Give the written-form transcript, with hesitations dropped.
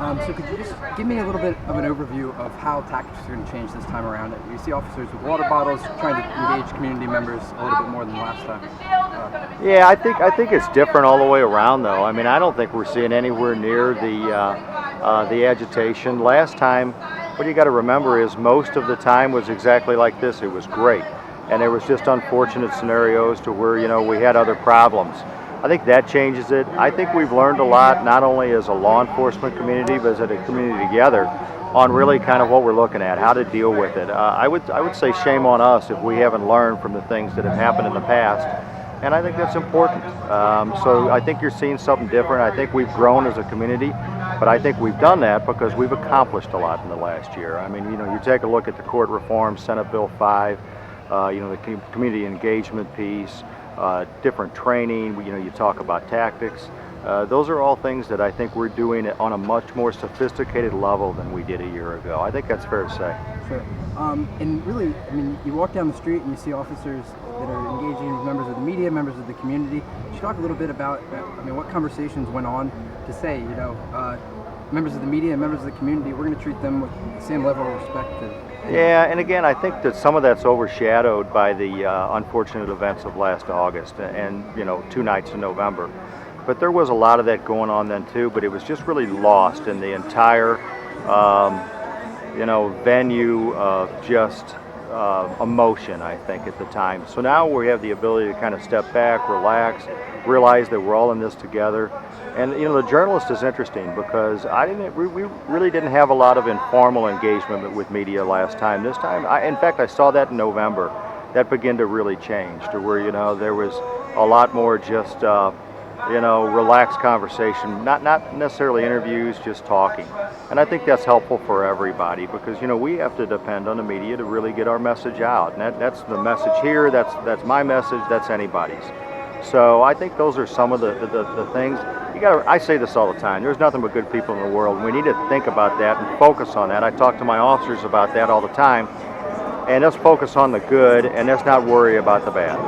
So could you just give me a little bit of an overview of how tactics are going to change this time around? You see officers with water bottles trying to engage community members a little bit more than last time. Yeah, I think it's different all the way around, though. I mean, I don't think we're seeing anywhere near the agitation. Last time, what you got to remember is most of the time was exactly like this. It was great, and there was just unfortunate scenarios to where we had other problems. I think that changes it. I think we've learned a lot, not only as a law enforcement community, but as a community together, on really kind of what we're looking at, how to deal with it. I would say shame on us if we haven't learned from the things that have happened in the past, and I think that's important. So I think you're seeing something different. I think we've grown as a community, but I think we've done that because we've accomplished a lot in the last year. I mean, you take a look at the court reform, Senate Bill 5, the community engagement piece, different training, you talk about tactics. Those are all things that I think we're doing on a much more sophisticated level than we did a year ago. I think that's fair to say. Sure. And really, I mean, you walk down the street and you see officers that are engaging with members of the media, members of the community. Could you talk a little bit about, what conversations went on to say, members of the media and members of the community, we're going to treat them with the same level of respect. Yeah, and again, I think that some of that's overshadowed by the unfortunate events of last August and 2 nights in November. But there was a lot of that going on then too, but it was just really lost in the entire, venue of just emotion, I think, at the time. So now we have the ability to kind of step back, relax, realize that we're all in this together. And the journalist is interesting because we really didn't have a lot of informal engagement with media last time. This time, in fact, I saw that in November. That began to really change to where there was a lot more just relaxed conversation, not necessarily interviews, just talking. And I think that's helpful for everybody because we have to depend on the media to really get our message out. And that's the message here. That's my message. That's anybody's. So I think those are some of the things. I say this all the time. There's nothing but good people in the world. We need to think about that and focus on that. I talk to my officers about that all the time. And let's focus on the good and let's not worry about the bad.